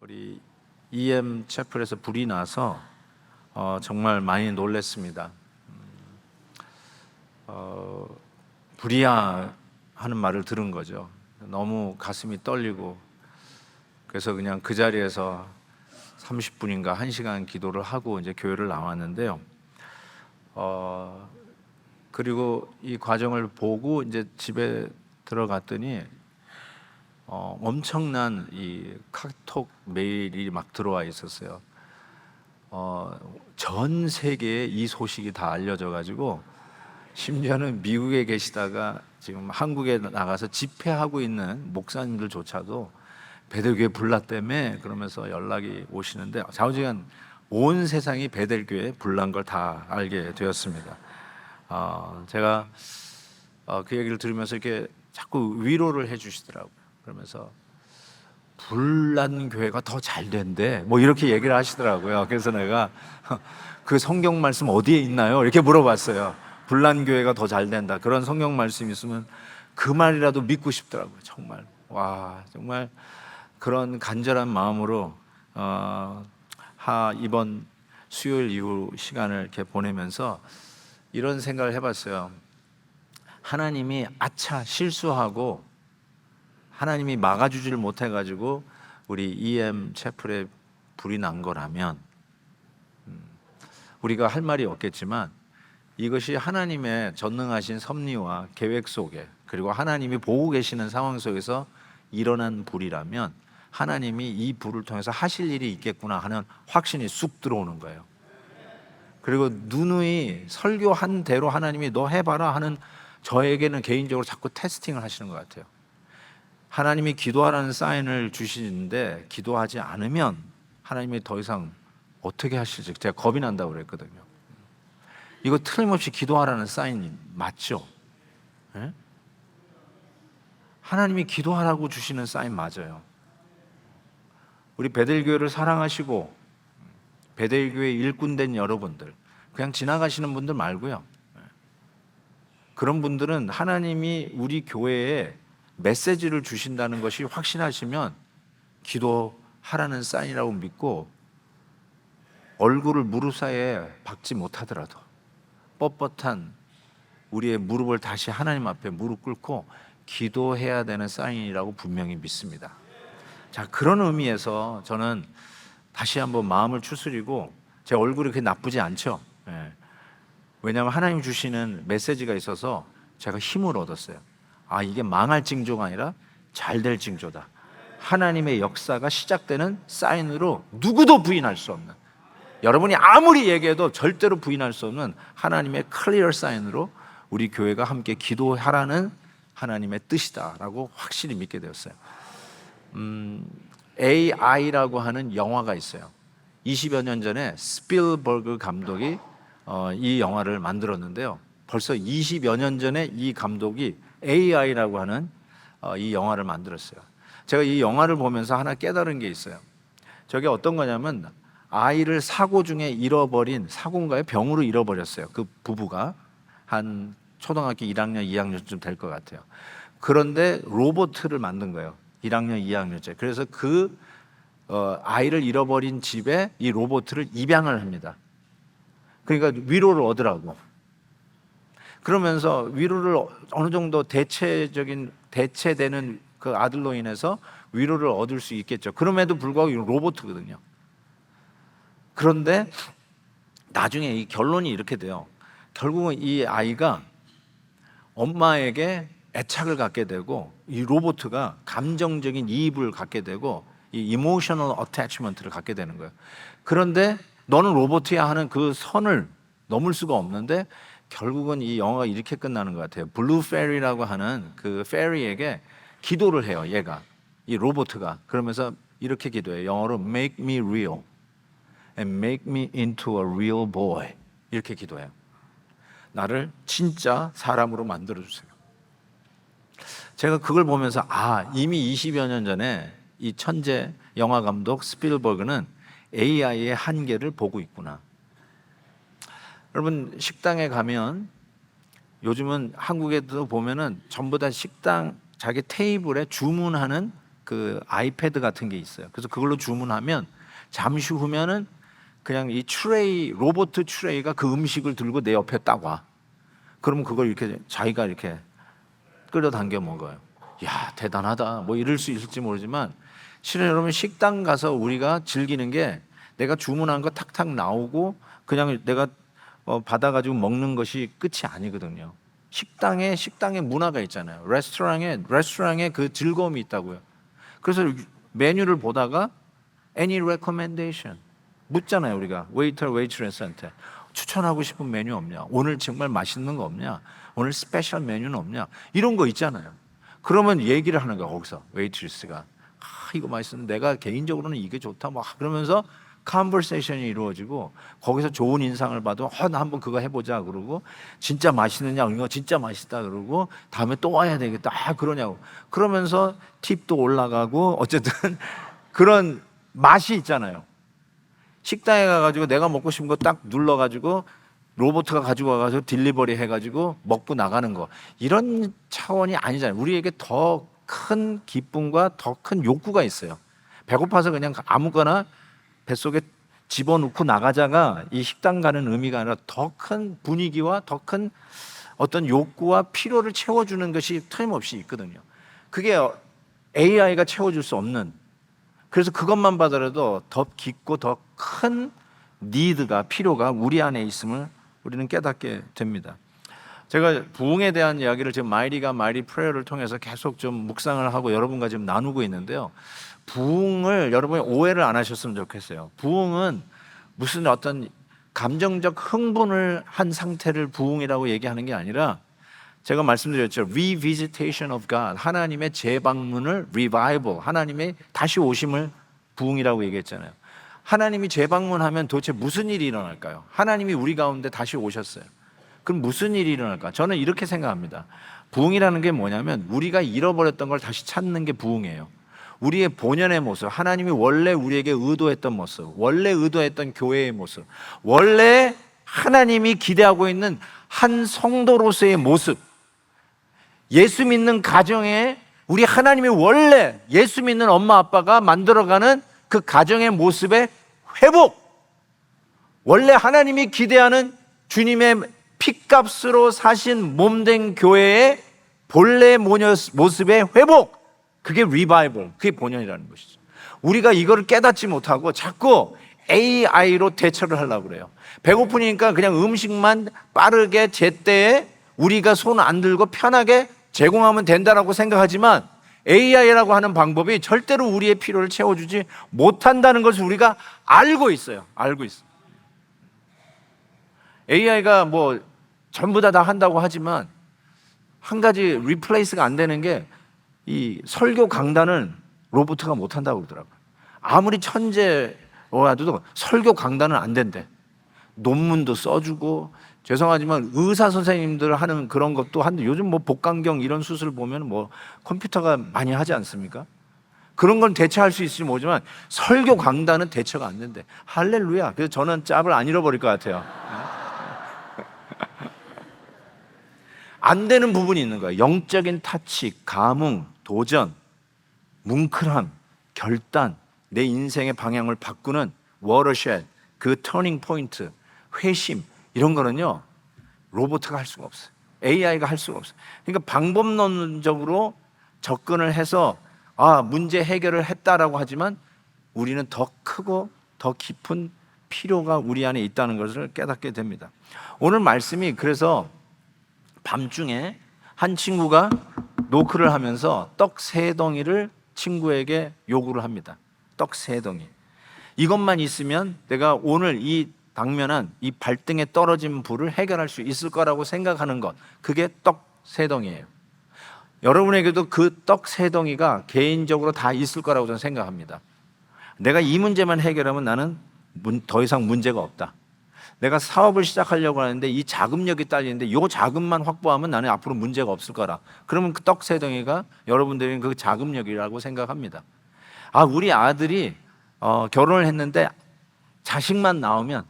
우리 EM 채플에서 불이 나서 정말 많이 놀랐습니다. 불이야 하는 말을 들은 거죠. 너무 가슴이 떨리고 그래서 그냥 그 자리에서 30분인가 1시간 기도를 하고 이제 교회를 나왔는데요. 그리고 이 과정을 보고 이제 집에 들어갔더니 엄청난 이 카톡 메일이 막 들어와 있었어요. 전 세계에 이 소식이 다 알려져 가지고 심지어는 미국에 계시다가 지금 한국에 나가서 집회하고 있는 목사님들조차도 베델교회 불났다며 그러면서 연락이 오시는데 좌우지간 온 세상이 베델교회 불난 걸 다 알게 되었습니다. 제가 그 얘기를 들으면서 이렇게 자꾸 위로를 해주시더라고요. 그러면서 불난 교회가 더 잘 된대 뭐 이렇게 얘기를 하시더라고요. 그래서 내가 그 성경 말씀 어디에 있나요? 이렇게 물어봤어요. 불난 교회가 더 잘 된다 그런 성경 말씀 있으면 그 말이라도 믿고 싶더라고요. 정말 정말 그런 간절한 마음으로 이번 수요일 이후 시간을 이렇게 보내면서 이런 생각을 해봤어요. 하나님이 실수하고 하나님이 막아주지를 못해가지고 우리 EM 채플에 불이 난 거라면 우리가 할 말이 없겠지만 이것이 하나님의 전능하신 섭리와 계획 속에 그리고 하나님이 보고 계시는 상황 속에서 일어난 불이라면 하나님이 이 불을 통해서 하실 일이 있겠구나 하는 확신이 쑥 들어오는 거예요. 그리고 누누이 설교한 대로 하나님이 너 해봐라 하는 저에게는 개인적으로 자꾸 테스팅을 하시는 것 같아요. 하나님이 기도하라는 사인을 주시는데 기도하지 않으면 하나님이 더 이상 어떻게 하실지 제가 겁이 난다고 그랬거든요. 이거 틀림없이 기도하라는 사인이 맞죠? 네? 하나님이 기도하라고 주시는 사인 맞아요. 우리 베델교회를 사랑하시고 베델교회 일꾼된 여러분들, 그냥 지나가시는 분들 말고요. 그런 분들은 하나님이 우리 교회에 메시지를 주신다는 것이 확신하시면 기도하라는 사인이라고 믿고 얼굴을 무릎 사이에 박지 못하더라도 뻣뻣한 우리의 무릎을 다시 하나님 앞에 무릎 꿇고 기도해야 되는 사인이라고 분명히 믿습니다. 자, 그런 의미에서 저는 다시 한번 마음을 추스리고 제 얼굴이 그렇게 나쁘지 않죠. 왜냐하면 하나님 주시는 메시지가 있어서 제가 힘을 얻었어요. 이게 망할 징조가 아니라 잘 될 징조다. 하나님의 역사가 시작되는 사인으로 누구도 부인할 수 없는, 여러분이 아무리 얘기해도 절대로 부인할 수 없는 하나님의 클리어 사인으로 우리 교회가 함께 기도하라는 하나님의 뜻이다라고 확실히 믿게 되었어요. AI라고 하는 영화가 있어요. 20여 년 전에 스필버그 감독이 이 영화를 만들었는데요. 벌써 20여 년 전에 이 감독이 AI라고 하는 이 영화를 만들었어요. 제가 이 영화를 보면서 하나 깨달은 게 있어요. 저게 어떤 거냐면 아이를 사고 중에 잃어버린, 사고인가요? 병으로 잃어버렸어요. 그 부부가 한 초등학교 1학년, 2학년쯤 될 것 같아요. 그런데 로봇을 만든 거예요. 1학년, 2학년째. 그래서 그 아이를 잃어버린 집에 이 로봇을 입양을 합니다. 그러니까 위로를 얻으라고. 그러면서 위로를 어느 정도 대체되는 그 아들로 인해서 위로를 얻을 수 있겠죠. 그럼에도 불구하고 이 로봇이거든요. 그런데 나중에 이 결론이 이렇게 돼요. 결국은 이 아이가 엄마에게 애착을 갖게 되고 이 로봇가 감정적인 이입을 갖게 되고 이 이모셔널 어태치먼트를 갖게 되는 거예요. 그런데 너는 로봇이야 하는 그 선을 넘을 수가 없는데 결국은 이 영화가 이렇게 끝나는 것 같아요. 블루 페리라고 하는 그 페리에게 기도를 해요. 얘가, 이 로봇가. 그러면서 이렇게 기도해요. 영어로 make me real and make me into a real boy. 이렇게 기도해요. 나를 진짜 사람으로 만들어주세요. 제가 그걸 보면서 이미 20여 년 전에 이 천재 영화 감독 스필버그는 AI의 한계를 보고 있구나. 여러분, 식당에 가면 요즘은 한국에도 보면은 전부 다 식당 자기 테이블에 주문하는 그 아이패드 같은 게 있어요. 그래서 그걸로 주문하면 잠시 후면은 그냥 이 트레이, 로봇 트레이가 그 음식을 들고 내 옆에 딱 와. 그러면 그걸 이렇게 자기가 이렇게 끌어당겨 먹어요. 야, 대단하다. 뭐 이럴 수 있을지 모르지만 실은 여러분 식당 가서 우리가 즐기는 게 내가 주문한 거 탁탁 나오고 그냥 내가 받아가지고 먹는 것이 끝이 아니거든요. 식당에 문화가 있잖아요. 레스토랑에 그 즐거움이 있다고요. 그래서 메뉴를 보다가 any recommendation 묻잖아요. 우리가 웨이터 웨이트레스한테 추천하고 싶은 메뉴 없냐? 오늘 정말 맛있는 거 없냐? 오늘 스페셜 메뉴는 없냐? 이런 거 있잖아요. 그러면 얘기를 하는 거야. 거기서 웨이트리스가 이거 맛있는데 내가 개인적으로는 이게 좋다 막 그러면서 컨버세이션이 이루어지고 거기서 좋은 인상을 봐도 나 한번 그거 해보자 그러고 진짜 맛있느냐 이거 진짜 맛있다 그러고 다음에 또 와야 되겠다 그러냐고 그러면서 팁도 올라가고 어쨌든 그런 맛이 있잖아요. 식당에 가가지고 내가 먹고 싶은 거 딱 눌러가지고 로봇가 가지고 와가지고 딜리버리 해가지고 먹고 나가는 거 이런 차원이 아니잖아요. 우리에게 더 큰 기쁨과 더 큰 욕구가 있어요. 배고파서 그냥 아무거나 뱃속에 집어넣고 나가자가 이 식당 가는 의미가 아니라 더 큰 분위기와 더 큰 어떤 욕구와 필요를 채워주는 것이 틀림없이 있거든요. 그게 AI가 채워줄 수 없는 그래서 그것만 봐더라도 더 깊고 더 큰 니드가 필요가 우리 안에 있음을 우리는 깨닫게 됩니다. 제가 부흥에 대한 이야기를 지금 마이리가 마이리 프레어를 통해서 계속 좀 묵상을 하고 여러분과 지금 나누고 있는데요. 부흥을 여러분이 오해를 안 하셨으면 좋겠어요. 부흥은 무슨 어떤 감정적 흥분을 한 상태를 부흥이라고 얘기하는 게 아니라 제가 말씀드렸죠. Revisitation of God, 하나님의 재방문을 revival, 하나님의 다시 오심을 부흥이라고 얘기했잖아요. 하나님이 재방문하면 도대체 무슨 일이 일어날까요? 하나님이 우리 가운데 다시 오셨어요. 그럼 무슨 일이 일어날까? 저는 이렇게 생각합니다. 부흥이라는 게 뭐냐면 우리가 잃어버렸던 걸 다시 찾는 게 부흥이에요. 우리의 본연의 모습, 하나님이 원래 우리에게 의도했던 모습, 원래 의도했던 교회의 모습, 원래 하나님이 기대하고 있는 한 성도로서의 모습, 예수 믿는 가정에 우리 하나님이 원래 예수 믿는 엄마 아빠가 만들어가는 그 가정의 모습의 회복, 원래 하나님이 기대하는 주님의 피값으로 사신 몸된 교회의 본래 모습의 회복, 그게 리바이벌, 그게 본연이라는 것이죠. 우리가 이거를 깨닫지 못하고 자꾸 AI로 대처를 하려고 그래요. 배고프니까 그냥 음식만 빠르게 제때에 우리가 손 안 들고 편하게 제공하면 된다라고 생각하지만 AI라고 하는 방법이 절대로 우리의 필요를 채워주지 못한다는 것을 우리가 알고 있어요. 알고 있어요. AI가 뭐 전부 다 한다고 하지만 한 가지 리플레이스가 안 되는 게 이 설교 강단은 로봇가 못 한다고 그러더라고요. 아무리 천재여도 설교 강단은 안 된대. 논문도 써주고 죄송하지만 의사 선생님들 하는 그런 것도 한데 요즘 뭐 복강경 이런 수술 보면 뭐 컴퓨터가 많이 하지 않습니까? 그런 건 대처할 수 있을지 모르지만 설교 강단은 대처가 안 된대. 할렐루야. 그래서 저는 짭을 안 잃어버릴 것 같아요. 안 되는 부분이 있는 거예요. 영적인 타치, 감흥, 도전, 뭉클함, 결단, 내 인생의 방향을 바꾸는 워터쉣, 그 터닝 포인트, 회심 이런 거는요 로봇가 할 수가 없어요. AI가 할 수가 없어요. 그러니까 방법론적으로 접근을 해서 문제 해결을 했다라고 하지만 우리는 더 크고 더 깊은 필요가 우리 안에 있다는 것을 깨닫게 됩니다. 오늘 말씀이 그래서 밤중에 한 친구가 노크를 하면서 떡 3덩이를 친구에게 요구를 합니다. 떡 3덩이. 이것만 있으면 내가 오늘 이 당면한 이 발등에 떨어진 불을 해결할 수 있을 거라고 생각하는 것, 그게 떡 3덩이예요. 여러분에게도 그 떡 3덩이가 개인적으로 다 있을 거라고 저는 생각합니다. 내가 이 문제만 해결하면 나는 더 이상 문제가 없다. 내가 사업을 시작하려고 하는데 이 자금력이 딸리는데 이 자금만 확보하면 나는 앞으로 문제가 없을 거라. 그러면 그 떡 3덩이가 여러분들은 그 자금력이라고 생각합니다. 우리 아들이 결혼을 했는데 자식만 나오면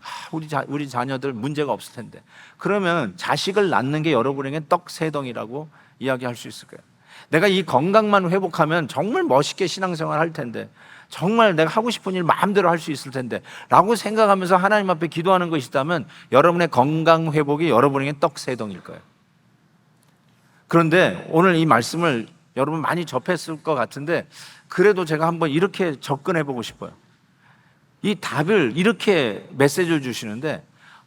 우리 자녀들 문제가 없을 텐데, 그러면 자식을 낳는 게 여러분에게 떡 3덩이라고 이야기할 수 있을 거예요. 내가 이 건강만 회복하면 정말 멋있게 신앙생활 할 텐데, 정말 내가 하고 싶은 일 마음대로 할 수 있을 텐데 라고 생각하면서 하나님 앞에 기도하는 것이 있다면 여러분의 건강 회복이 여러분에게 떡새덩일 거예요. 그런데 오늘 이 말씀을 여러분 많이 접했을 것 같은데, 그래도 제가 한번 이렇게 접근해 보고 싶어요. 이 답을 이렇게 메시지를 주시는데,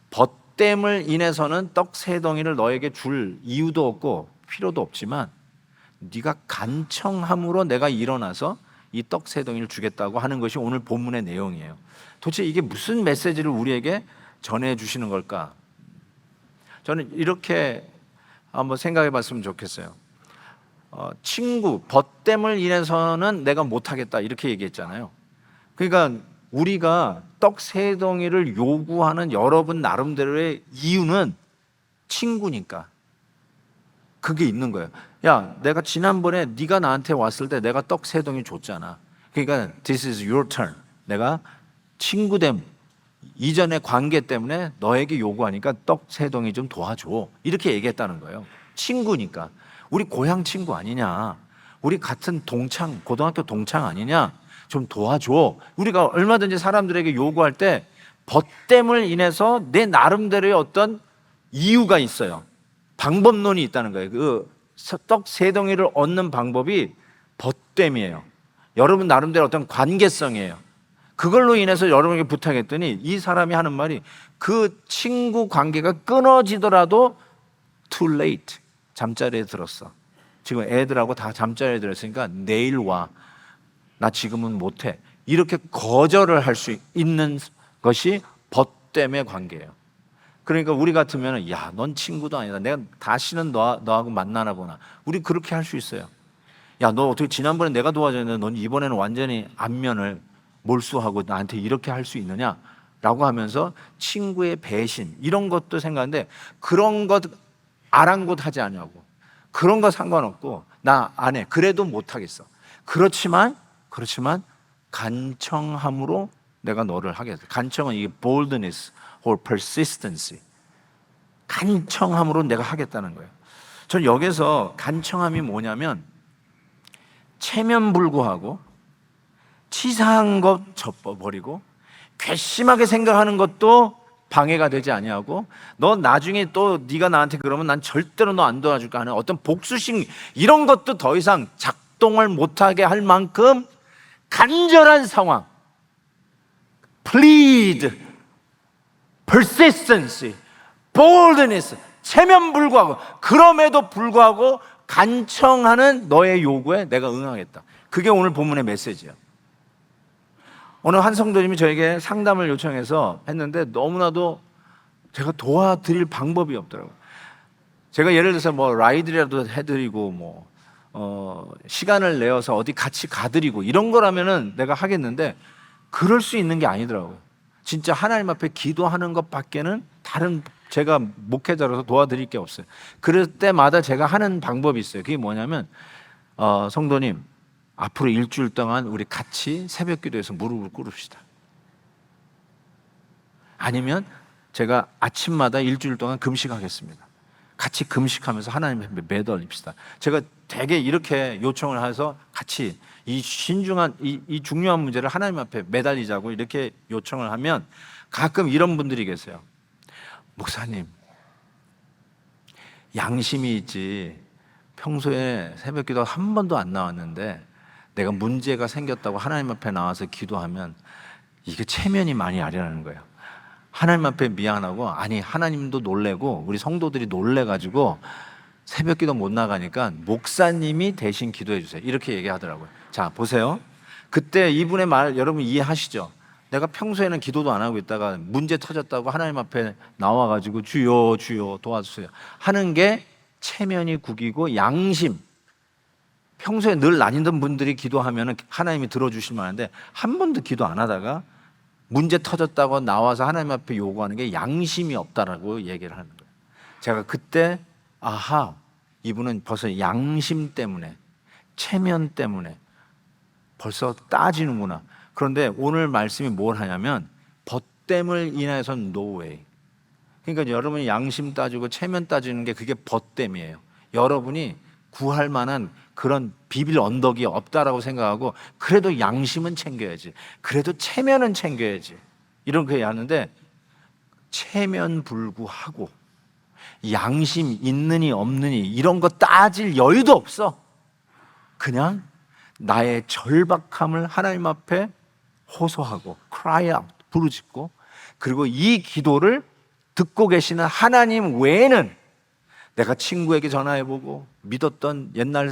벗됨을 인해서는 떡새덩이를 너에게 줄 이유도 없고 필요도 없지만 네가 간청함으로 내가 일어나서 이 떡새덩이를 주겠다고 하는 것이 오늘 본문의 내용이에요. 도대체 이게 무슨 메시지를 우리에게 전해주시는 걸까? 저는 이렇게 한번 생각해 봤으면 좋겠어요. 친구, 벗됨을 인해서는 내가 못하겠다 이렇게 얘기했잖아요. 그러니까 우리가 떡새덩이를 요구하는 여러분 나름대로의 이유는 친구니까 그게 있는 거예요. 야, 내가 지난번에 네가 나한테 왔을 때 내가 떡새덩이 줬잖아. 그러니까 this is your turn. 내가 친구됨 이전의 관계 때문에 너에게 요구하니까 떡새덩이 좀 도와줘 이렇게 얘기했다는 거예요. 친구니까. 우리 고향 친구 아니냐, 우리 같은 동창, 고등학교 동창 아니냐, 좀 도와줘. 우리가 얼마든지 사람들에게 요구할 때 벗됨을 인해서 내 나름대로의 어떤 이유가 있어요. 방법론이 있다는 거예요. 그 떡새덩이를 얻는 방법이 벗됨이에요. 여러분 나름대로 어떤 관계성이에요. 그걸로 인해서 여러분에게 부탁했더니 이 사람이 하는 말이, 그 친구 관계가 끊어지더라도 too late. 잠자리에 들었어. 지금 애들하고 다 잠자리에 들었으니까 내일 와. 나 지금은 못해. 이렇게 거절을 할 수 있는 것이 벗됨의 관계예요. 그러니까 우리 같으면 야, 넌 친구도 아니다. 내가 다시는 너하고 만나나 보나. 우리 그렇게 할 수 있어요. 야, 너 어떻게 지난번에 내가 도와줬는데 넌 이번에는 완전히 안면을 몰수하고 나한테 이렇게 할 수 있느냐? 라고 하면서 친구의 배신 이런 것도 생각하는데, 그런 것 아랑곳하지 않냐고. 그런 거 상관없고 나 안 해. 그래도 못하겠어. 그렇지만 간청함으로 내가 너를 하겠다. 간청은 이게 boldness or persistence. 간청함으로 내가 하겠다는 거예요. 전 여기서 간청함이 뭐냐면, 체면불구하고 치사한 것 접어버리고 괘씸하게 생각하는 것도 방해가 되지 아니하고, 너 나중에 또 네가 나한테 그러면 난 절대로 너 안 도와줄까 하는 어떤 복수심, 이런 것도 더 이상 작동을 못하게 할 만큼 간절한 상황, plead, persistence, boldness, 체면불구하고, 그럼에도 불구하고 간청하는 너의 요구에 내가 응하겠다. 그게 오늘 본문의 메시지예요. 오늘 한 성도님이 저에게 상담을 요청해서 했는데 너무나도 제가 도와드릴 방법이 없더라고요. 제가 예를 들어서 뭐 라이드라도 해드리고 시간을 내어서 어디 같이 가드리고 이런 거라면은 내가 하겠는데, 그럴 수 있는 게 아니더라고요. 진짜 하나님 앞에 기도하는 것밖에는 다른 제가 목회자로서 도와드릴 게 없어요. 그럴 때마다 제가 하는 방법이 있어요. 그게 뭐냐면, 성도님 앞으로 일주일 동안 우리 같이 새벽 기도에서 무릎을 꿇읍시다. 아니면 제가 아침마다 일주일 동안 금식하겠습니다. 같이 금식하면서 하나님 앞에 매달립시다. 제가 되게 이렇게 요청을 해서 같이 이 신중한 이 중요한 문제를 하나님 앞에 매달리자고 이렇게 요청을 하면, 가끔 이런 분들이 계세요. 목사님, 양심이 있지 평소에 새벽 기도 한 번도 안 나왔는데 내가 문제가 생겼다고 하나님 앞에 나와서 기도하면 이게 체면이 많이 아련하는 거예요. 하나님 앞에 미안하고, 아니 하나님도 놀래고 우리 성도들이 놀래가지고 새벽 기도 못 나가니까 목사님이 대신 기도해 주세요. 이렇게 얘기하더라고요. 자, 보세요. 그때 이분의 말 여러분 이해하시죠? 내가 평소에는 기도도 안 하고 있다가 문제 터졌다고 하나님 앞에 나와가지고 주여 주여 도와주세요 하는 게 체면이 구기고 양심. 평소에 늘 다니던 분들이 기도하면 하나님이 들어주실 만한데, 한 번도 기도 안 하다가 문제 터졌다고 나와서 하나님 앞에 요구하는 게 양심이 없다라고 얘기를 하는 거예요. 제가 그때 아하, 이분은 벌써 양심 때문에, 체면 때문에 벌써 따지는구나. 그런데 오늘 말씀이 뭘 하냐면, 벗됨을 인해서는 no way. 그러니까 여러분이 양심 따지고 체면 따지는 게 그게 벗됨이에요. 여러분이 구할 만한 그런 비빌 언덕이 없다라고 생각하고 그래도 양심은 챙겨야지, 그래도 체면은 챙겨야지, 이렇게 하는데 체면불구하고 양심 있느니 없느니 이런 거 따질 여유도 없어. 그냥 나의 절박함을 하나님 앞에 호소하고 cry out, 부르짖고, 그리고 이 기도를 듣고 계시는 하나님 외에는 내가 친구에게 전화해보고 믿었던 옛날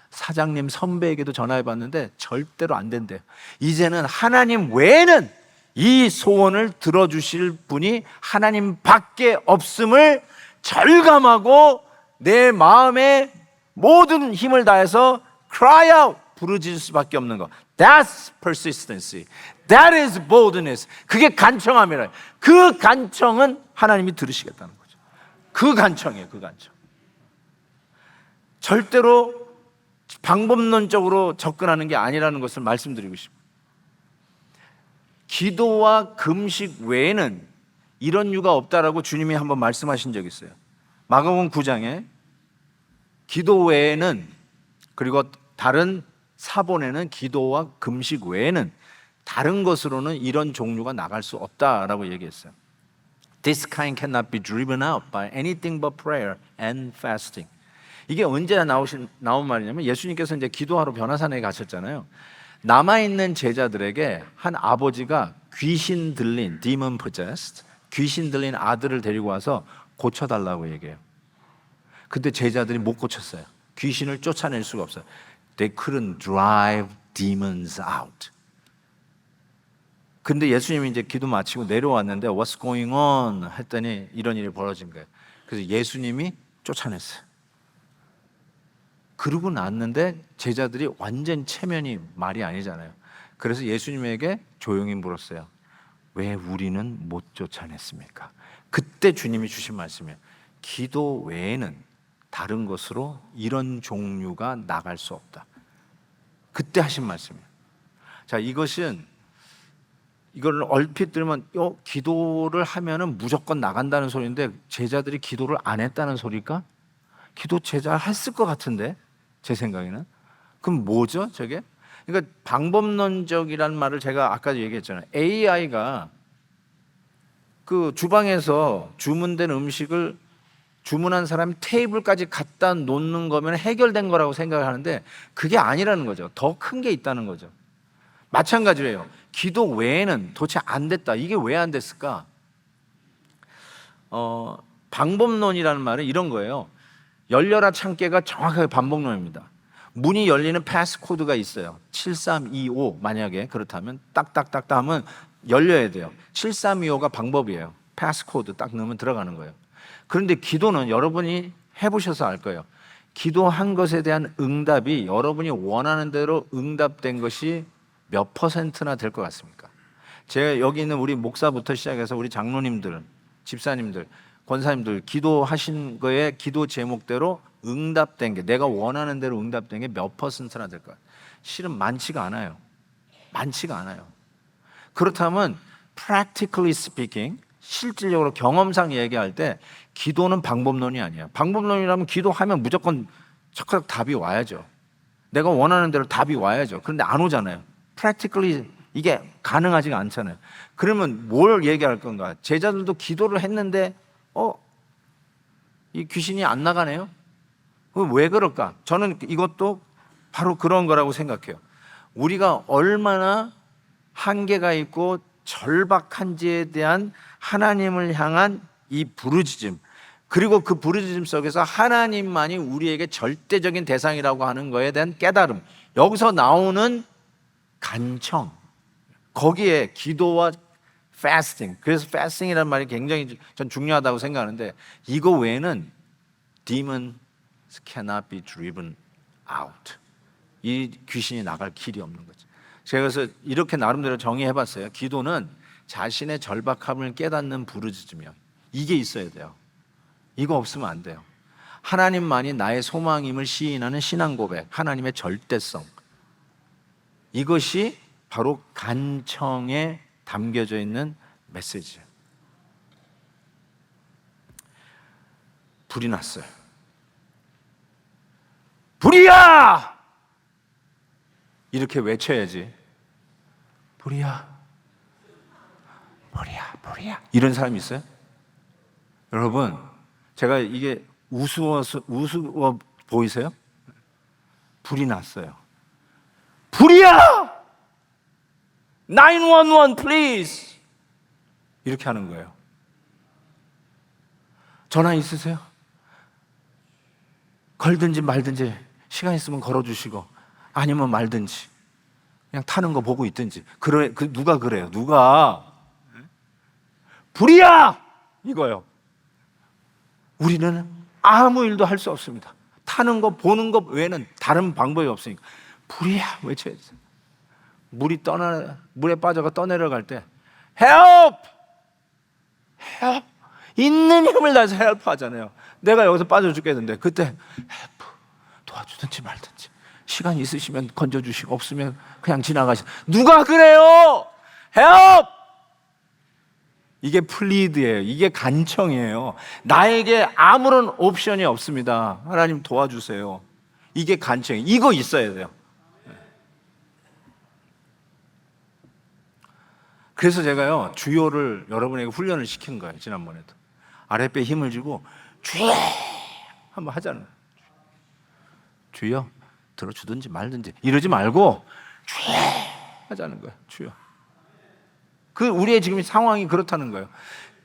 사장님 선배에게도 전화해봤는데 절대로 안 된대요. 이제는 하나님 외에는 이 소원을 들어주실 분이 하나님 밖에 없음을 절감하고 내 마음에 모든 힘을 다해서 cry out, 부르짖을 수밖에 없는 것. That's persistency. That is boldness. 그게 간청함이라. 그 간청은 하나님이 들으시겠다는 거죠. 그 간청이에요, 그 간청. 절대로 방법론적으로 접근하는 게 아니라는 것을 말씀드리고 싶어요. 기도와 금식 외에는 이런 이유가 없다라고 주님이 한번 말씀하신 적이 있어요. 마가복음 9장에 기도 외에는, 그리고 다른 사본에는 기도와 금식 외에는 다른 것으로는 이런 종류가 나갈 수 없다라고 얘기했어요. This kind cannot be driven out by anything but prayer and fasting. 이게 언제 나온 말이냐면 예수님께서 이제 기도하러 변화산에 가셨잖아요. 남아있는 제자들에게 한 아버지가 귀신 들린, demon possessed, 귀신 들린 아들을 데리고 와서 고쳐달라고 얘기해요. 근데 제자들이 못 고쳤어요. 귀신을 쫓아낼 수가 없어요. They couldn't drive demons out. 근데 예수님이 이제 기도 마치고 내려왔는데 What's going on? 했더니 이런 일이 벌어진 거예요. 그래서 예수님이 쫓아냈어요. 그러고 났는데 제자들이 완전 체면이 말이 아니잖아요. 그래서 예수님에게 조용히 물었어요. 왜 우리는 못 쫓아냈습니까? 그때 주님이 주신 말씀이에요. 기도 외에는 다른 것으로 이런 종류가 나갈 수 없다. 그때 하신 말씀이에요. 자, 이걸 얼핏 들으면 기도를 하면은 무조건 나간다는 소리인데 제자들이 기도를 안 했다는 소리일까? 기도 제자 했을 것 같은데 제 생각에는. 그럼 뭐죠 저게? 그러니까 방법론적이라는 말을 제가 아까도 얘기했잖아요. AI가 그 주방에서 주문된 음식을 주문한 사람이 테이블까지 갖다 놓는 거면 해결된 거라고 생각하는데 그게 아니라는 거죠. 더 큰 게 있다는 거죠. 마찬가지예요. 기도 외에는 도대체 안 됐다. 이게 왜 안 됐을까? 방법론이라는 말은 이런 거예요. 열려라 창깨가 정확하게 반복론입니다. 문이 열리는 패스코드가 있어요. 7325 만약에 그렇다면 딱딱딱딱 하면 열려야 돼요. 7325가 방법이에요. 패스코드 딱 넣으면 들어가는 거예요. 그런데 기도는 여러분이 해보셔서 알 거예요. 기도한 것에 대한 응답이 여러분이 원하는 대로 응답된 것이 몇 %나 될 것 같습니까? 제가 여기 있는 우리 목사부터 시작해서 우리 장로님들, 집사님들, 권사님들 기도하신 거에 기도 제목대로 응답된 게, 내가 원하는 대로 응답된 게 몇 %나 될까요? 실은 많지가 않아요. 많지가 않아요. 그렇다면 practically speaking, 실질적으로 경험상 얘기할 때 기도는 방법론이 아니에요. 방법론이라면 기도하면 무조건 척척 답이 와야죠. 내가 원하는 대로 답이 와야죠. 그런데 안 오잖아요. practically 이게 가능하지가 않잖아요. 그러면 뭘 얘기할 건가? 제자들도 기도를 했는데 이 귀신이 안 나가네요? 왜 그럴까? 저는 이것도 바로 그런 거라고 생각해요. 우리가 얼마나 한계가 있고 절박한지에 대한 하나님을 향한 이 부르짖음, 그리고 그 부르짖음 속에서 하나님만이 우리에게 절대적인 대상이라고 하는 거에 대한 깨달음, 여기서 나오는 간청, 거기에 기도와 fasting, 그래서 fasting이라는 말이 굉장히 전 중요하다고 생각하는데 이거 외에는 demons cannot be driven out. 이 귀신이 나갈 길이 없는 거죠. 제가 그래서 이렇게 나름대로 정의해봤어요. 기도는 자신의 절박함을 깨닫는 부르짖음이요. 이게 있어야 돼요. 이거 없으면 안 돼요. 하나님만이 나의 소망임을 시인하는 신앙 고백, 하나님의 절대성, 이것이 바로 간청에 담겨져 있는 메시지예요. 불이 났어요. 불이야! 이렇게 외쳐야지. 불이야, 불이야, 불이야. 이런 사람이 있어요? 여러분, 제가 이게 우스워 보이세요? 불이 났어요. 불이야! 911 please! 이렇게 하는 거예요. 전화 있으세요? 걸든지 말든지 시간 있으면 걸어주시고 아니면 말든지 그냥 타는 거 보고 있든지. 누가 그래요? 누가? 불이야! 이거요. 우리는 아무 일도 할 수 없습니다. 타는 거 보는 거 외에는 다른 방법이 없으니까 불이야 외쳐야 돼요. 물에 빠져가 떠내려갈 때 help! help! 있는 힘을 다해서 help 하잖아요. 내가 여기서 빠져 죽겠는데 그때 help! 도와주든지 말든지 시간 있으시면 건져주시고 없으면 그냥 지나가시. 누가 그래요? help! 이게 플리드예요. 이게 간청이에요. 나에게 아무런 옵션이 없습니다. 하나님 도와주세요. 이게 간청이에요. 이거 있어야 돼요. 그래서 제가요 주요를 여러분에게 훈련을 시킨 거예요. 지난번에도 아랫배에 힘을 주고 주여 한번 하잖아요. 주여 들어주든지 말든지 이러지 말고 주여 하자는 거예요. 주여. 우리의 지금 상황이 그렇다는 거예요.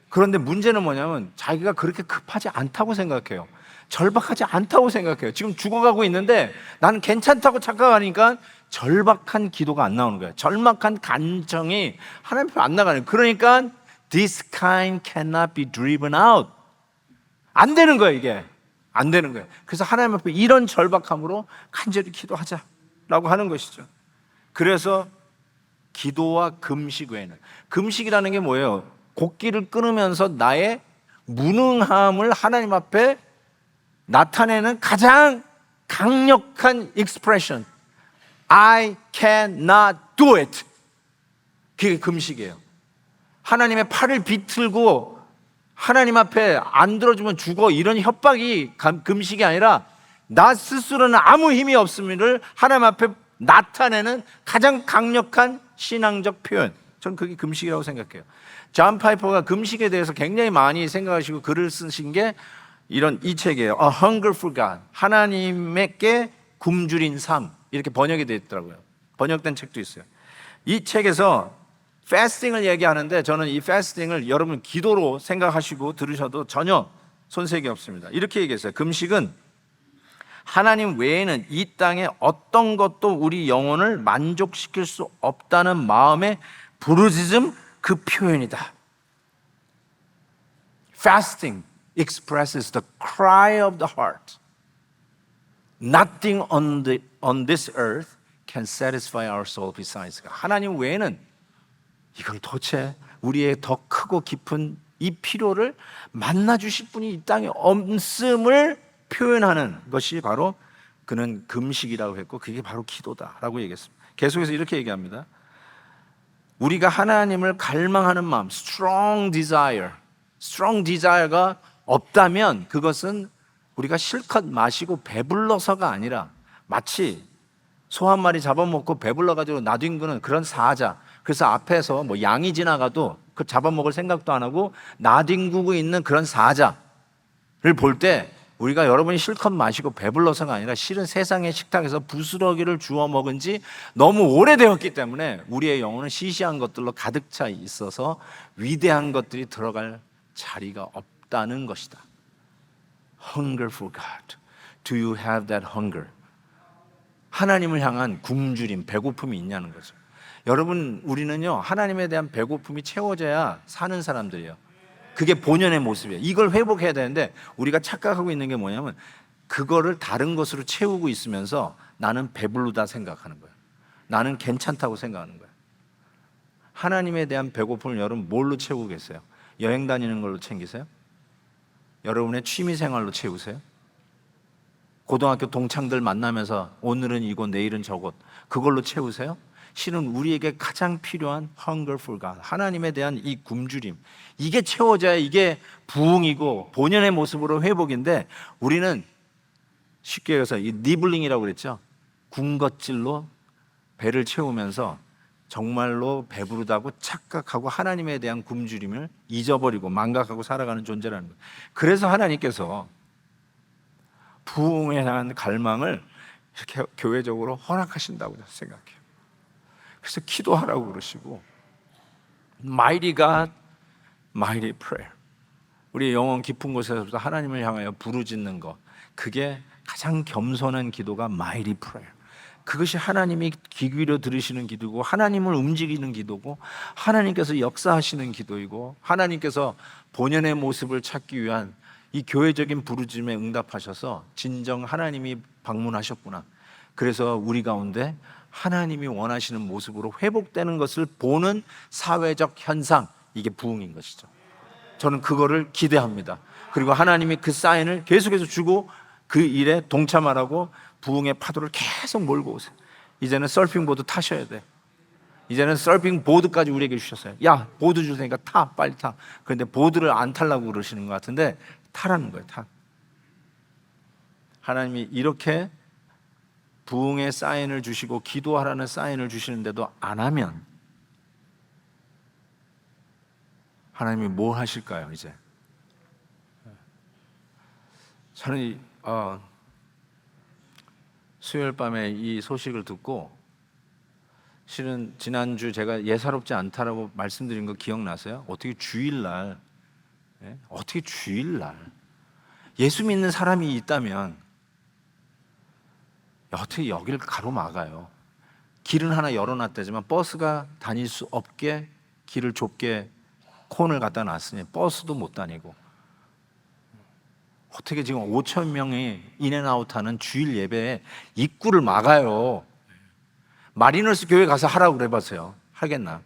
그런데 문제는 뭐냐면 자기가 그렇게 급하지 않다고 생각해요. 절박하지 않다고 생각해요. 지금 죽어가고 있는데 나는 괜찮다고 착각하니까 절박한 기도가 안 나오는 거예요. 절박한 간청이 하나님 앞에 안 나가는 거예요. 그러니까 this kind cannot be driven out. 안 되는 거예요. 이게 안 되는 거예요. 그래서 하나님 앞에 이런 절박함으로 간절히 기도하자라고 하는 것이죠. 그래서 기도와 금식 외에는, 금식이라는 게 뭐예요? 곡기를 끊으면서 나의 무능함을 하나님 앞에 나타내는 가장 강력한 expression. I cannot do it. 그게 금식이에요. 하나님의 팔을 비틀고 하나님 앞에 안 들어주면 죽어 이런 협박이 금식이 아니라 나 스스로는 아무 힘이 없음을 하나님 앞에 나타내는 가장 강력한 신앙적 표현. 전 그게 금식이라고 생각해요. 존 파이퍼가 금식에 대해서 굉장히 많이 생각하시고 글을 쓰신 게 이 책이에요. A Hunger for God. 하나님께 굶주린 삶. 이렇게 번역이 되어 있더라고요. 번역된 책도 있어요. 이 책에서 패스팅을 얘기하는데 저는 이 패스팅을 여러분 기도로 생각하시고 들으셔도 전혀 손색이 없습니다. 이렇게 얘기했어요. 금식은 하나님 외에는 이 땅에 어떤 것도 우리 영혼을 만족시킬 수 없다는 마음의 부르짖음 그 표현이다. Fasting expresses the cry of the heart. Nothing on this earth can satisfy our soul besides God. 하나님 외에는 이걸 도대체 우리의 더 크고 깊은 이 필요를 만나주실 분이 이 땅에 없음을 표현하는 것이 바로 그는 금식이라고 했고 그게 바로 기도다라고 얘기했습니다. 계속해서 이렇게 얘기합니다. 우리가 하나님을 갈망하는 마음, strong desire가 없다면 그것은 우리가 실컷 마시고 배불러서가 아니라 마치 소 한 마리 잡아먹고 배불러가지고 나뒹구는 그런 사자. 그래서 앞에서 뭐 양이 지나가도 그 잡아먹을 생각도 안 하고 나뒹구고 있는 그런 사자를 볼 때 우리가 여러분이 실컷 마시고 배불러서가 아니라 실은 세상의 식탁에서 부스러기를 주워 먹은 지 너무 오래되었기 때문에 우리의 영혼은 시시한 것들로 가득 차 있어서 위대한 것들이 들어갈 자리가 없다는 것이다. Hunger for God. Do you have that hunger? 하나님을 향한 굶주림, 배고픔이 있냐는 거죠. 여러분, 우리는요 하나님에 대한 배고픔이 채워져야 사는 사람들이에요. 그게 본연의 모습이에요. 이걸 회복해야 되는데 우리가 착각하고 있는 게 뭐냐면 그거를 다른 것으로 채우고 있으면서 나는 배부르다 생각하는 거예요. 나는 괜찮다고 생각하는 거예요. 하나님에 대한 배고픔을 여러분 뭘로 채우고 계세요? 여행 다니는 걸로 챙기세요? 여러분의 취미 생활로 채우세요? 고등학교 동창들 만나면서 오늘은 이곳 내일은 저곳 그걸로 채우세요? 실은 우리에게 가장 필요한 hunger for God, 하나님에 대한 이 굶주림, 이게 채워져야 이게 부흥이고 본연의 모습으로 회복인데 우리는 쉽게 해서 이 니블링이라고 그랬죠. 군것질로 배를 채우면서 정말로 배부르다고 착각하고 하나님에 대한 굶주림을 잊어버리고 망각하고 살아가는 존재라는 거예요. 그래서 하나님께서 부흥에 대한 갈망을 이렇게 교회적으로 허락하신다고 생각해요. 그래서 기도하라고 그러시고 Mighty God, Mighty Prayer. 우리 영혼 깊은 곳에서부터 하나님을 향하여 부르짖는 것, 그게 가장 겸손한 기도가 Mighty Prayer. 그것이 하나님이 귀 기울여 들으시는 기도고 하나님을 움직이는 기도고 하나님께서 역사하시는 기도이고 하나님께서 본연의 모습을 찾기 위한 이 교회적인 부르짖음에 응답하셔서 진정 하나님이 방문하셨구나. 그래서 우리 가운데 하나님이 원하시는 모습으로 회복되는 것을 보는 사회적 현상, 이게 부흥인 것이죠. 저는 그거를 기대합니다. 그리고 하나님이 그 사인을 계속해서 주고 그 일에 동참하라고 부흥의 파도를 계속 몰고 오세요. 이제는 서핑보드 타셔야 돼. 이제는 서핑 보드까지 우리에게 주셨어요. 야, 보드 줄 테니까 타, 빨리 타. 그런데 보드를 안 타려고 그러시는 것 같은데 타라는 거예요. 타. 하나님이 이렇게 부흥의 사인을 주시고 기도하라는 사인을 주시는데도 안 하면 하나님이 뭘 하실까요? 이제 저는 수요일 밤에 이 소식을 듣고 실은 지난주 제가 예사롭지 않다라고 말씀드린 거 기억나세요? 어떻게 주일날 예수 믿는 사람이 있다면 어떻게 여기를 가로막아요? 길은 하나 열어놨다지만 버스가 다닐 수 없게 길을 좁게 콘을 갖다 놨으니 버스도 못 다니고 어떻게 지금 5천 명이 인앤아웃하는 주일 예배에 입구를 막아요? 마리너스 교회 가서 하라고 그래봤어요. 하겠나?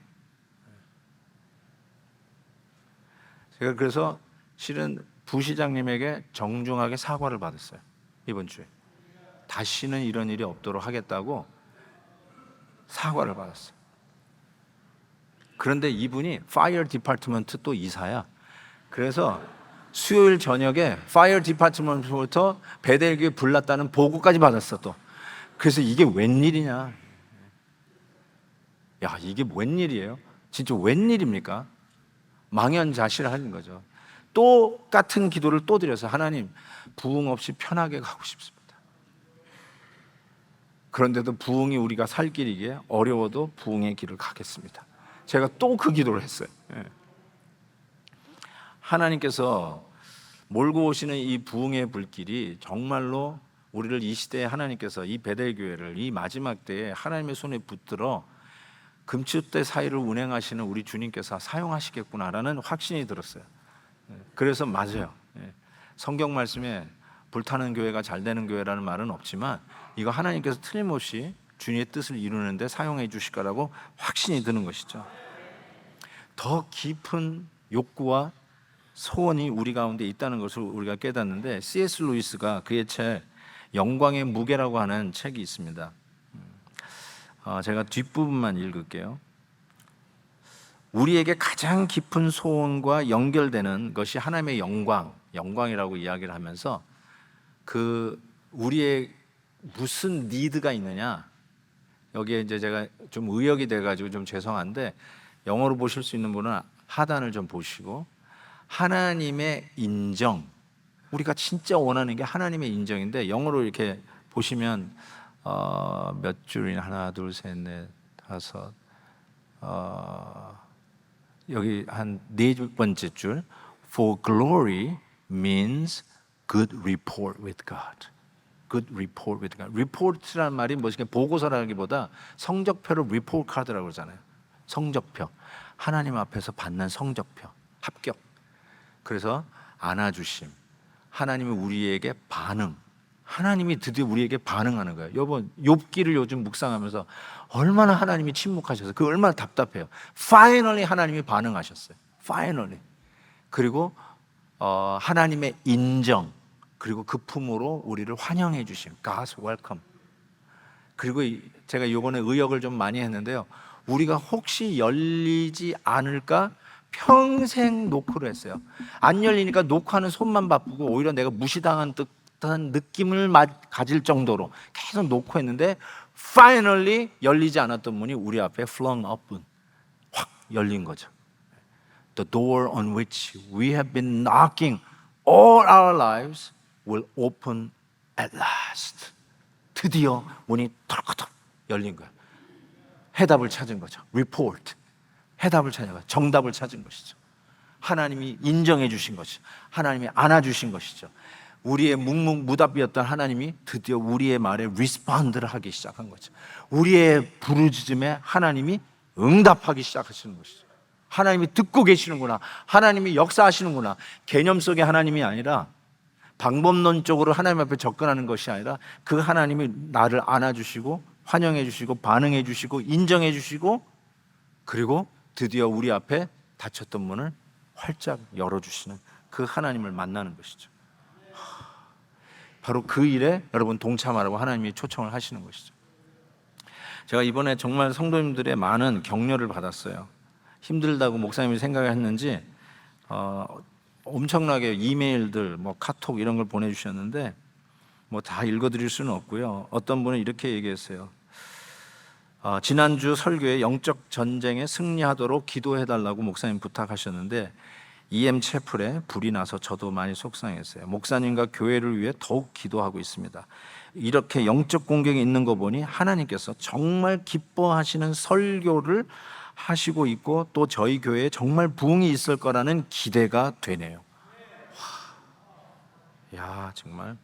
제가 그래서 실은 부시장님에게 정중하게 사과를 받았어요. 이번 주에 다시는 이런 일이 없도록 하겠다고 사과를 받았어요. 그런데 이분이 파이어 디파트먼트 또 이사야. 그래서 수요일 저녁에 파이어 디파트먼트부터 베델교회 불났다는 보고까지 받았어 또. 그래서 이게 웬일이냐? 야, 이게 웬일이에요? 진짜 웬일입니까? 망연자실하는 거죠. 똑같은 기도를 또 드려서 하나님, 부흥 없이 편하게 가고 싶습니다. 그런데도 부흥이 우리가 살 길이기에 어려워도 부흥의 길을 가겠습니다. 제가 또 그 기도를 했어요. 하나님께서 몰고 오시는 이 부흥의 불길이 정말로 우리를 이 시대에 하나님께서 이 베델교회를 이 마지막 때에 하나님의 손에 붙들어 금추대 사이를 운행하시는 우리 주님께서 사용하시겠구나라는 확신이 들었어요. 그래서 맞아요. 성경 말씀에 불타는 교회가 잘 되는 교회라는 말은 없지만 이거 하나님께서 틀림없이 주님의 뜻을 이루는데 사용해 주실 거라고 확신이 드는 것이죠. 더 깊은 욕구와 소원이 우리 가운데 있다는 것을 우리가 깨닫는데 C.S. 루이스가 그의 책 영광의 무게라고 하는 책이 있습니다. 제가 뒷부분만 읽을게요. 우리에게 가장 깊은 소원과 연결되는 것이 하나님의 영광이라고 이야기를 하면서 그 우리의 무슨 니드가 있느냐, 여기에 이제 제가 좀 의역이 돼가지고 좀 죄송한데 영어로 보실 수 있는 분은 하단을 좀 보시고 하나님의 인정, 우리가 진짜 원하는 게 하나님의 인정인데 영어로 이렇게 보시면 몇 줄이나 하나 둘 셋 넷 다섯 여기 한 네 번째 줄 For glory means good report with God. Good report with God. report라는 말이 뭐지? 보고서라기보다 성적표를 report card라고 그러잖아요. 성적표. 하나님 앞에서 받는 성적표. 합격. 그래서 안아주심. 하나님이 우리에게 반응. 하나님이 드디어 우리에게 반응하는 거예요. 여러분, 욥기를 요즘 묵상하면서 얼마나 하나님이 침묵하셔서 그 얼마나 답답해요. Finally 하나님이 반응하셨어요. Finally. 그리고 하나님의 인정, 그리고 그 품으로 우리를 환영해 주심. God's welcome. 그리고 제가 이번에 의역을 좀 많이 했는데요. 우리가 혹시 열리지 않을까 평생 노크를 했어요. 안 열리니까 노크하는 손만 바쁘고 오히려 내가 무시당한 듯 듯한 느낌을 가질 정도로 계속 놓고 했는데 finally 열리지 않았던 문이 우리 앞에 flung open, 확 열린 거죠. The door on which we have been knocking all our lives will open at last. 드디어 문이 털컥 열린 거예요. 해답을 찾은 거죠. report. 해답을 찾은 거예요. 정답을 찾은 것이죠. 하나님이 인정해 주신 것이죠. 하나님이 안아주신 것이죠. 우리의 묵묵무답이었던 하나님이 드디어 우리의 말에 리스폰드를 하기 시작한 거죠. 우리의 부르짖음에 하나님이 응답하기 시작하시는 것이죠. 하나님이 듣고 계시는구나. 하나님이 역사하시는구나. 개념 속의 하나님이 아니라 방법론적으로 하나님 앞에 접근하는 것이 아니라 그 하나님이 나를 안아주시고 환영해 주시고 반응해 주시고 인정해 주시고 그리고 드디어 우리 앞에 닫혔던 문을 활짝 열어주시는 그 하나님을 만나는 것이죠. 바로 그 일에 여러분 동참하라고 하나님이 초청을 하시는 것이죠. 제가 이번에 정말 성도님들의 많은 격려를 받았어요. 힘들다고 목사님이 생각을 했는지 엄청나게 이메일들, 카톡 이런 걸 보내주셨는데 다 읽어드릴 수는 없고요. 어떤 분은 이렇게 얘기했어요. 지난주 설교에 영적 전쟁에 승리하도록 기도해달라고 목사님 부탁하셨는데 EM 채플에 불이 나서 저도 많이 속상했어요. 목사님과 교회를 위해 더욱 기도하고 있습니다. 이렇게 영적 공격이 있는 거 보니 하나님께서 정말 기뻐하시는 설교를 하시고 있고 또 저희 교회에 정말 부흥이 있을 거라는 기대가 되네요. 야, 정말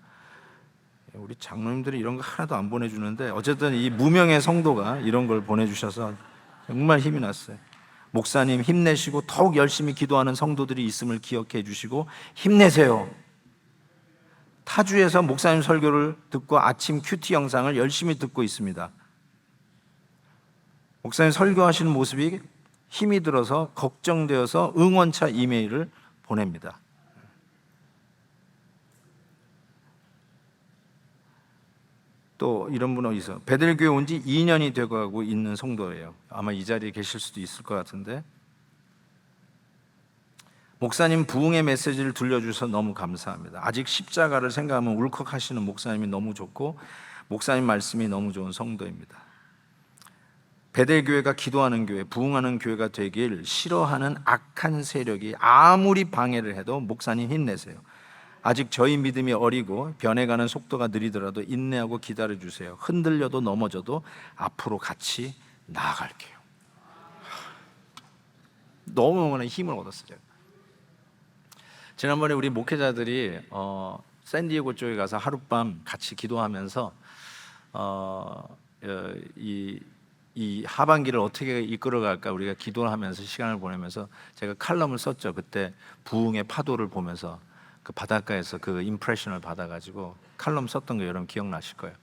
우리 장로님들이 이런 거 하나도 안 보내주는데 어쨌든 이 무명의 성도가 이런 걸 보내주셔서 정말 힘이 났어요. 목사님 힘내시고 더욱 열심히 기도하는 성도들이 있음을 기억해 주시고 힘내세요. 타주에서 목사님 설교를 듣고 아침 큐티 영상을 열심히 듣고 있습니다. 목사님 설교하시는 모습이 힘이 들어서 걱정되어서 응원차 이메일을 보냅니다. 또 이런 분은 어디서 베델교회 온 지 2년이 되어가고 있는 성도예요. 아마 이 자리에 계실 수도 있을 것 같은데 목사님 부흥의 메시지를 들려주셔서 너무 감사합니다. 아직 십자가를 생각하면 울컥하시는 목사님이 너무 좋고 목사님 말씀이 너무 좋은 성도입니다. 베델교회가 기도하는 교회, 부흥하는 교회가 되길 싫어하는 악한 세력이 아무리 방해를 해도 목사님 힘내세요. 아직 저희 믿음이 어리고 변해가는 속도가 느리더라도 인내하고 기다려주세요. 흔들려도 넘어져도 앞으로 같이 나아갈게요. 너무너무 힘을 얻었어요. 지난번에 우리 목회자들이 샌디에고 쪽에 가서 하룻밤 같이 기도하면서 이 하반기를 어떻게 이끌어갈까 우리가 기도를 하면서 시간을 보내면서 제가 칼럼을 썼죠. 그때 부흥의 파도를 보면서 그 바닷가에서 그 임프레션을 받아가지고 칼럼 썼던 거 여러분 기억나실 거예요.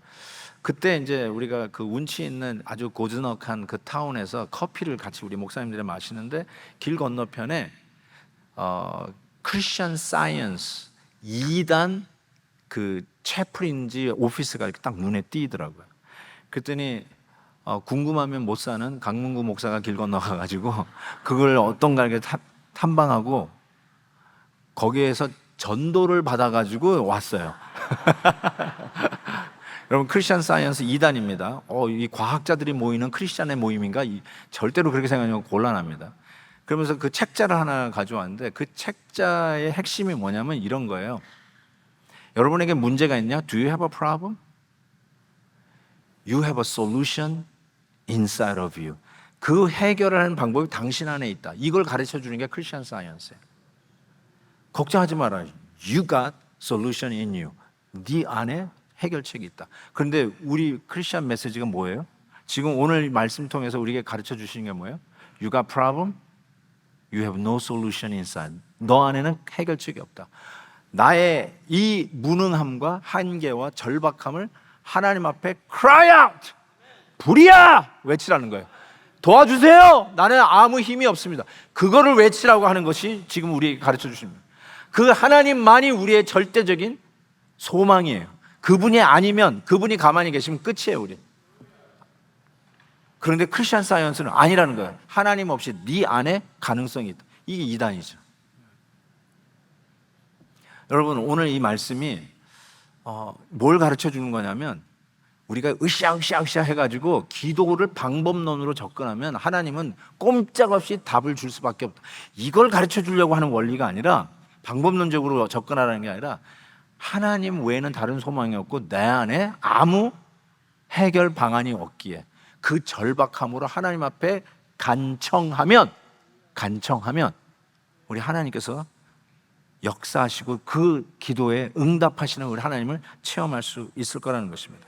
그때 이제 우리가 그 운치 있는 아주 고즈넉한 그 타운에서 커피를 같이 우리 목사님들이 마시는데 길 건너편에 크리스천 사이언스 2단 그 채플인지 오피스가 이렇게 딱 눈에 띄더라고요. 그랬더니 궁금하면 못 사는 강문구 목사가 길 건너가가지고 그걸 어떤가 이렇게 탐방하고 거기에서 전도를 받아가지고 왔어요. 여러분 크리스천 사이언스 2단입니다. 이 과학자들이 모이는 크리스천의 모임인가? 절대로 그렇게 생각하면 곤란합니다. 그러면서 그 책자를 하나 가져왔는데 그 책자의 핵심이 뭐냐면 이런 거예요. 여러분에게 문제가 있냐? Do you have a problem? You have a solution inside of you. 그 해결을 하는 방법이 당신 안에 있다. 이걸 가르쳐 주는 게 크리스천 사이언스예요. 걱정하지 마라. You got solution in you. 네 안에 해결책이 있다. 그런데 우리 크리스천 메시지가 뭐예요? 지금 오늘 말씀 통해서 우리에게 가르쳐 주시는 게 뭐예요? You got problem? You have no solution inside. 너 안에는 해결책이 없다. 나의 이 무능함과 한계와 절박함을 하나님 앞에 cry out! 불이야! 외치라는 거예요. 도와주세요! 나는 아무 힘이 없습니다. 그거를 외치라고 하는 것이 지금 우리에게 가르쳐 주십니다. 그 하나님만이 우리의 절대적인 소망이에요. 그분이 아니면, 그분이 가만히 계시면 끝이에요, 우리. 그런데 크리스천 사이언스는 아니라는 거예요. 하나님 없이 네 안에 가능성이 있다. 이게 이단이죠. 여러분, 오늘 이 말씀이 뭘 가르쳐 주는 거냐면 우리가 으쌰으쌰으쌰 해가지고 기도를 방법론으로 접근하면 하나님은 꼼짝없이 답을 줄 수밖에 없다. 이걸 가르쳐 주려고 하는 원리가 아니라, 방법론적으로 접근하라는 게 아니라, 하나님 외에는 다른 소망이 없고 내 안에 아무 해결 방안이 없기에 그 절박함으로 하나님 앞에 간청하면 우리 하나님께서 역사하시고 그 기도에 응답하시는 우리 하나님을 체험할 수 있을 거라는 것입니다.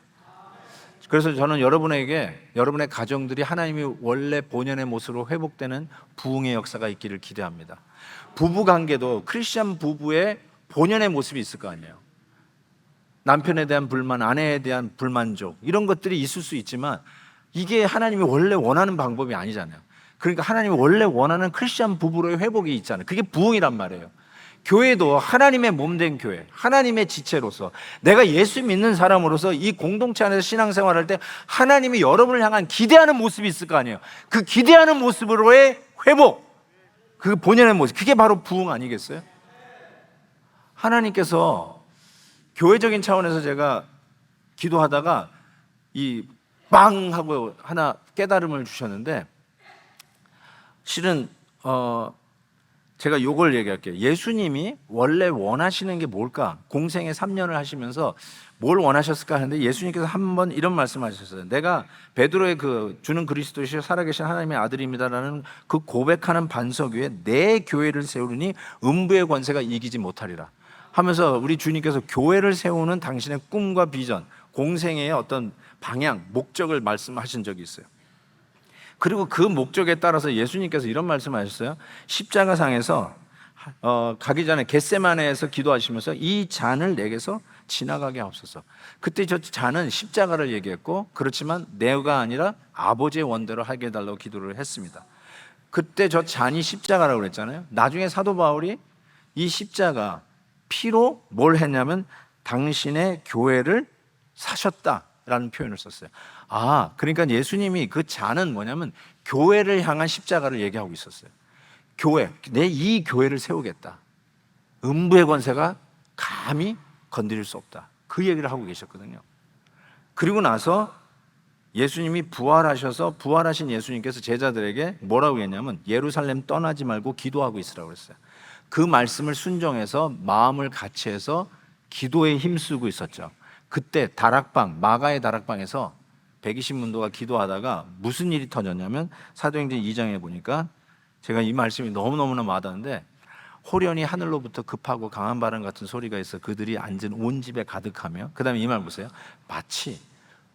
그래서 저는 여러분에게, 여러분의 가정들이 하나님이 원래 본연의 모습으로 회복되는 부흥의 역사가 있기를 기대합니다. 부부관계도 크리스찬 부부의 본연의 모습이 있을 거 아니에요. 남편에 대한 불만, 아내에 대한 불만족, 이런 것들이 있을 수 있지만 이게 하나님이 원래 원하는 방법이 아니잖아요. 그러니까 하나님이 원래 원하는 크리스찬 부부로의 회복이 있잖아요. 그게 부흥이란 말이에요. 교회도 하나님의 몸된 교회, 하나님의 지체로서, 내가 예수 믿는 사람으로서 이 공동체 안에서 신앙생활할 때 하나님이 여러분을 향한 기대하는 모습이 있을 거 아니에요. 그 기대하는 모습으로의 회복, 그 본연의 모습, 그게 바로 부흥 아니겠어요? 하나님께서 교회적인 차원에서 제가 기도하다가 이 빵 하고 하나 깨달음을 주셨는데, 실은 제가 요걸 얘기할게요. 예수님이 원래 원하시는 게 뭘까? 공생애 3년을 하시면서 뭘 원하셨을까 하는데, 예수님께서 한번 이런 말씀하셨어요. 내가 베드로의 그 주는 그리스도시요 살아계신 하나님의 아들입니다라는 그 고백하는 반석 위에 내 교회를 세우리니 음부의 권세가 이기지 못하리라 하면서 우리 주님께서 교회를 세우는 당신의 꿈과 비전, 공생애의 어떤 방향, 목적을 말씀하신 적이 있어요. 그리고 그 목적에 따라서 예수님께서 이런 말씀하셨어요. 십자가상에서 가기 전에 겟세마네에서 기도하시면서 이 잔을 내게서 지나가게 하옵소서. 그때 저 잔은 십자가를 얘기했고, 그렇지만 내가 아니라 아버지의 원대로 하게 해달라고 기도를 했습니다. 그때 저 잔이 십자가라고 그랬잖아요. 나중에 사도 바울이 이 십자가 피로 뭘 했냐면 당신의 교회를 사셨다라는 표현을 썼어요. 그러니까 예수님이 그 잔은 뭐냐면 교회를 향한 십자가를 얘기하고 있었어요. 교회, 내 이 교회를 세우겠다. 음부의 권세가 감히 건드릴 수 없다. 그 얘기를 하고 계셨거든요. 그리고 나서 예수님이 부활하셔서, 부활하신 예수님께서 제자들에게 뭐라고 했냐면 예루살렘 떠나지 말고 기도하고 있으라고 그랬어요. 그 말씀을 순종해서 마음을 같이 해서 기도에 힘쓰고 있었죠. 그때 다락방, 마가의 다락방에서 120문도가 기도하다가 무슨 일이 터졌냐면, 사도행전 2장에 보니까, 제가 이 말씀이 너무너무나 와닿는데, 호련히 하늘로부터 급하고 강한 바람 같은 소리가 있어 그들이 앉은 온 집에 가득하며, 그 다음에 이 말 보세요. 마치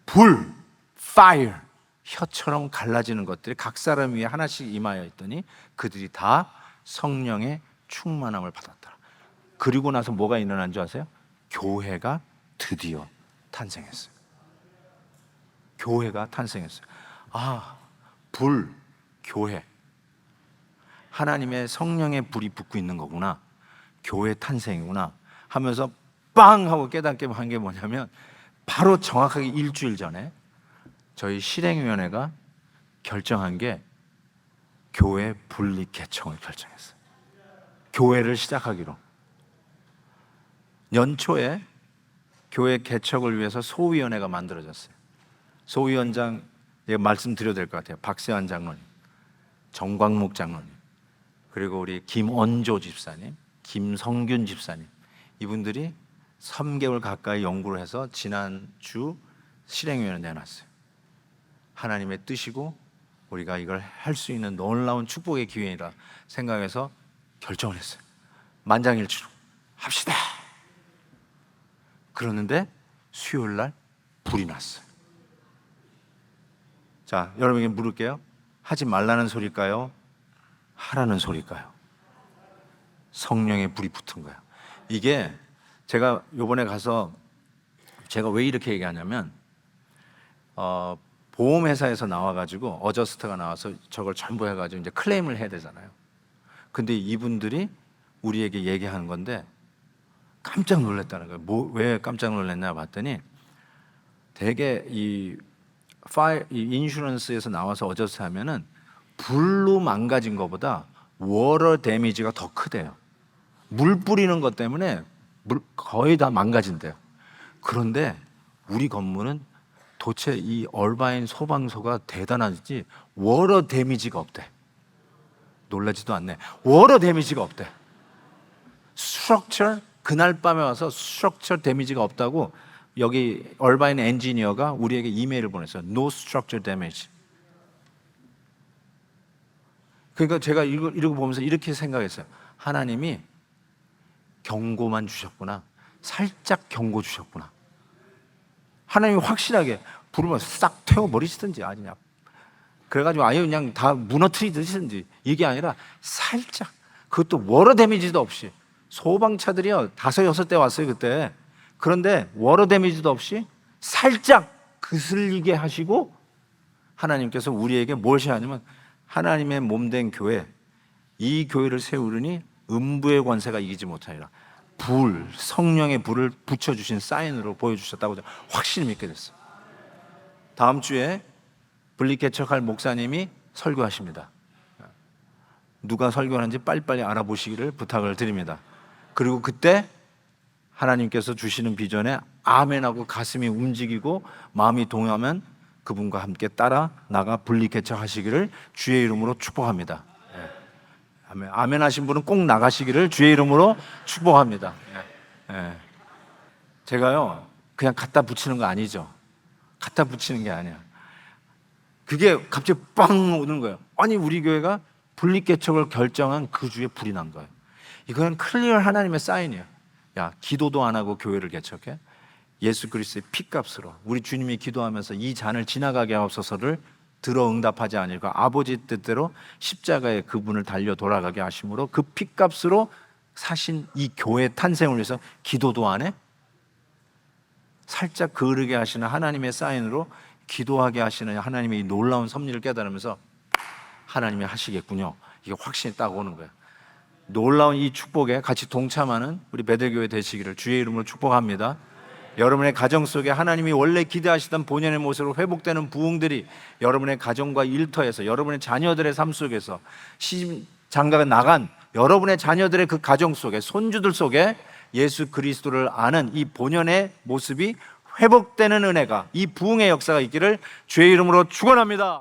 불, fire, 혀처럼 갈라지는 것들이 각 사람 위에 하나씩 임하여 있더니 그들이 다 성령의 충만함을 받았더라. 그리고 나서 뭐가 일어난 줄 아세요? 교회가 드디어 탄생했어요. 교회가 탄생했어요. 불, 교회. 하나님의 성령의 불이 붙고 있는 거구나. 교회 탄생이구나 하면서 빵 하고 깨닫게 한 게 뭐냐면, 바로 정확하게 일주일 전에 저희 실행위원회가 결정한 게 교회 분리 개청을 결정했어요. 교회를 시작하기로. 연초에 교회 개척을 위해서 소위원회가 만들어졌어요. 소위원장 말씀드려도 될 것 같아요. 박세환 장로님, 정광목 장로님, 그리고 우리 김원조 집사님, 김성균 집사님, 이분들이 3개월 가까이 연구를 해서 지난주 실행위원회 내놨어요. 하나님의 뜻이고 우리가 이걸 할 수 있는 놀라운 축복의 기회이라 생각해서 결정을 했어요. 만장일치로 합시다. 그러는데 수요일 날 불이 났어요. 자, 여러분에게 물을게요. 하지 말라는 소리일까요? 하라는 소리일까요? 성령의 불이 붙은 거예요. 이게 제가 요번에 가서, 제가 왜 이렇게 얘기하냐면, 보험회사에서 나와가지고 어저스트가 나와서 저걸 전부 해가지고 이제 클레임을 해야 되잖아요. 근데 이분들이 우리에게 얘기하는 건데 깜짝 놀랐다는 거예요. 왜 깜짝 놀랐나 봤더니, 되게 이 인슈런스에서 나와서 어저스트 하면은 불로 망가진 것보다 워러 데미지가 더 크대요. 물 뿌리는 것 때문에 거의 다 망가진대요. 그런데 우리 건물은 도대체 이 얼바인 소방서가 대단하지 워러 데미지가 없대. 놀라지도 않네. 워러 데미지가 없대. 스트럭처, 그날 밤에 와서 스트럭처 데미지가 없다고 여기 얼바인 엔지니어가 우리에게 이메일을 보냈어요. No structure damage. 그러니까 제가 이거 보면서 이렇게 생각했어요. 하나님이 경고만 주셨구나. 살짝 경고 주셨구나. 하나님이 확실하게 부르면 싹 태워버리시든지 아니냐. 그래가지고 아예 그냥 다 무너뜨리듯이 이게 아니라 살짝, 그것도 워러 데미지도 없이. 소방차들이요 5, 6대 왔어요 그때. 그런데 워러 데미지도 없이 살짝 그슬리게 하시고 하나님께서 우리에게 무엇이 하냐면 하나님의 몸된 교회, 이 교회를 세우려니 음부의 권세가 이기지 못하리라. 불, 성령의 불을 붙여주신 사인으로 보여주셨다고 확실히 믿게 됐어요. 다음 주에 블리케처칼 목사님이 설교하십니다. 누가 설교하는지 빨리빨리 알아보시기를 부탁을 드립니다. 그리고 그때 하나님께서 주시는 비전에 아멘하고 가슴이 움직이고 마음이 동하면 그분과 함께 따라 나가 블리케처 하시기를 주의 이름으로 축복합니다. 아멘 하신 분은 꼭 나가시기를 주의 이름으로 축복합니다. 제가요 그냥 갖다 붙이는 거 아니죠. 갖다 붙이는 게 아니야. 그게 갑자기 빵 오는 거예요. 아니 우리 교회가 분리개척을 결정한 그 주에 불이 난 거예요. 이건 클리어 하나님의 사인이에요. 야, 기도도 안 하고 교회를 개척해? 예수 그리스도의 피값으로 우리 주님이 기도하면서 이 잔을 지나가게 하옵소서를 들어 응답하지 아니고 아버지 뜻대로 십자가에 그분을 달려 돌아가게 하심으로 그 피값으로 사신 이 교회 탄생을 위해서 기도도 안 해? 살짝 거르게 하시는 하나님의 사인으로 기도하게 하시는 하나님의 이 놀라운 섭리를 깨달으면서 하나님이 하시겠군요. 이게 확신이 딱 오는 거예요. 놀라운 이 축복에 같이 동참하는 우리 베들교회 되시기를 주의 이름으로 축복합니다. 여러분의 가정 속에 하나님이 원래 기대하시던 본연의 모습으로 회복되는 부흥들이 여러분의 가정과 일터에서 여러분의 자녀들의 삶 속에서 시집 장가가 나간 여러분의 자녀들의 그 가정 속에 손주들 속에 예수 그리스도를 아는 이 본연의 모습이 회복되는 은혜가 이 부흥의 역사가 있기를 주의 이름으로 축원합니다.